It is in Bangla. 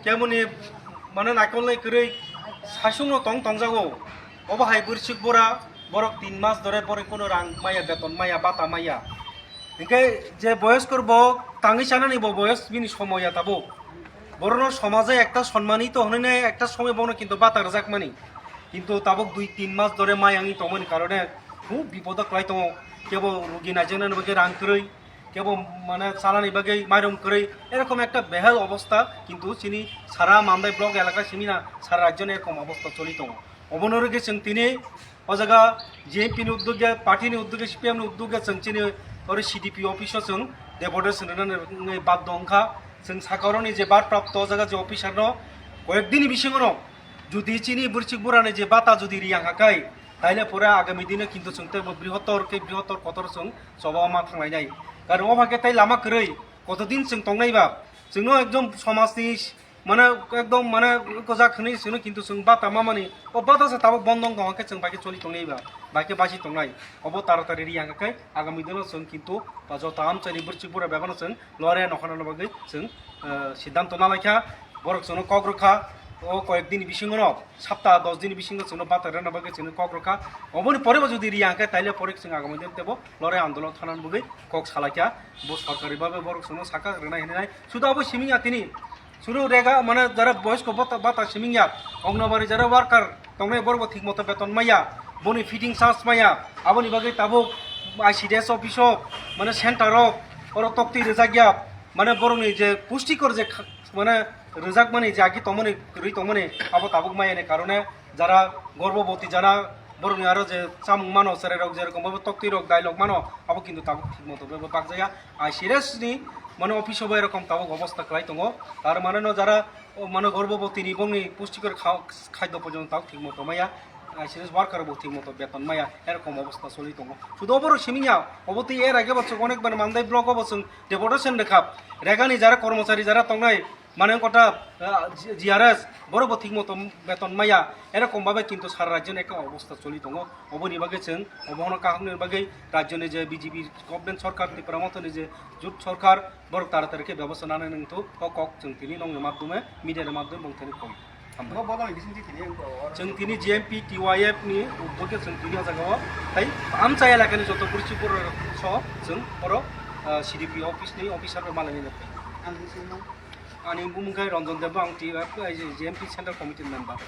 তেমনি মানে নাইকল করে সাসুনো তংজাগো অবাহাই বৃশ্চিক বরা বরক 3 মাস ধরে পরে কোনো রাং মাইয়া বেতন মাইয়া বাতা মাইয়া ইনকে যে বয়স্কর বক তাঙ্গি চানা নিব বয়স বিনি সময়া তাবো বরণ সমাজে একটা সম্মানিত হনে নাই একটা সময় বনো কিন্তু বাতা রাজাক মানি কিন্তু তাবক 2-3 মাস ধরে মায়াঙ্গি তমন কারণে খুব বিপদ ক্লাই তম কেবল রোগী নাইজেন বাকে রাং করেই কেবল মানে চালানি বাকে মাইরম করেই এরকম একটা বেহাল অবস্থা কিন্তু চিনি সারা মামদাই ব্লক এলাকা চিনি না সারা রাজ্যে এরকম অবস্থা চলিত অবনরে গেছেন তিনি ও জায়গা জিএমপিনি উদ্যোগে পার্টিনি উদ্যোগে সিপিএমনি উদ্যোগে जों চিনি ওর সিডিপি অফিসও जों দেবদে सोनो বাধ্য अंखा जों साखावरनि जे बारप्राप्त জায়গা যে অফিসারनो কয়েকদিনই বিশেষণ যদি চিনি বৃশ্চিক বুড়ানে যে বাতা যদি রিয়াঙ্গাকাই তাইলে পরে আগামী দিনে কিন্তু जों বৃহত্তর কতর जों সবা মা থাंनाय নাই কারণ অভাগে তাই লামা কरै কতদিন जों তংনাইবা जोंनो एकदम समाजनि মানে একদম মানে গজাखनि जोंनो কিন্তু जों बाता मामानि ও বাতাসে তাবো বন্ধন দंके जों বাকি চলি তংনাইবা বাকি বাসি তংনাই অব তাড়াতাড়ি রিয়াঙ্গাকাই আগামী দিনে जों কিন্তু যত আমচানি বৃশ্চিক বুড়া বেবানো जों লরে নখানানো বাকি जों সিদ্ধান্ত না লাইখা বরক जोंनो কগ্রখা ও কয়েকদিন বিশিঙ্গন সপ্তাহ 10 দিন বিশিঙ্গ जोंनो बाता रेना बाकी जोंनो कग्रखा অবনি পরে যদি রিয়াঙ্গাকাই তাইলে পরে जों আগামী দিন তেবো লরে আন্দোলন থানান বাকি কক সালাইখা ব সরকারিভাবে বরক जोंनो সাকা রেনা হেনাই শুধু অব সিমিয়া তিনি শুরু রেগা মানে যারা বয়স্ক বাতা সিমিয়া অগ্নবাড়ি যারা ওয়ার্কার তংনাই বরব ঠিক মতো বেতন মাইয়া বনি ফিটিং চার্জ মাইয়া আবনি বাকি তাবো আইসিডিএস অফিস মানে সেন্টার ওর তক্তি রেজাগিয়া মানে বরংনি যে পুষ্টিকর যে মানে রেজাক মানে যে আগে তমনে রই তমনে আবো তাবুক মাইয়ানে কারণে যারা গর্ভবতী যারা বরং আরো যে চামুং মানো সেরে রোগ যেরকম ভাবে তক্তি রোগ ডায়লগ মানো আবো কিন্তু তাবুক ঠিক মতো পাক জায়গা আইসিডিএসনি মানে অফিস হবে এরকম তাবুক অবস্থা ক্লাই দङ তার মানে যারা মানে গর্ভবতী নিবংনি পুষ্টিকর খাদ্য পর্যন্ত তাও ঠিক মতো মাইয়া আইসিডিএস ওয়ার্কারবো ঠিক মতো বেতন মাইয়া এরকম অবস্থা চলি দङ শুধু অবর সিমিয়া অবতি এর আগে বছর অনেকবার মানদাই ব্লক অবশ্য ডেপুটেশন দেখাব রেগানি যারা কর্মচারী যারা তংনাই মানে কটা জিআরএস বরব ঠিক মতো বেতন মাইয়া এরকম ভাবে কিন্তু সারা রাজ্যের একটা অবস্থা চলি দङ অবনি বাকে जों অবহন কাহনের বাকে রাজ্যনি যে বিজেপি গভর্নমেন্ট সরকার পরামর্শনি যে জোট সরকার বড় তাড়াতাড়ি ব্যবস্থা না নেনতো কক जों তিনি নংনি মাধ্যমে মিডিয়ার মাধ্যমে বংথেনি কম जों তিনি জিএমপি টিওয়াইএফ नि উদ্যোগে जों তিনি জায়গাও তাই আমচা এলাকাनि যত পরিচিতপুর সহ जों बर সিডিপি অফিসनि অফিসার মালাनि নেতাই आंनि बुंमुंखाय रंजन देव आं जिएमपि सेन्ट्रेल कमिटि मेम्बार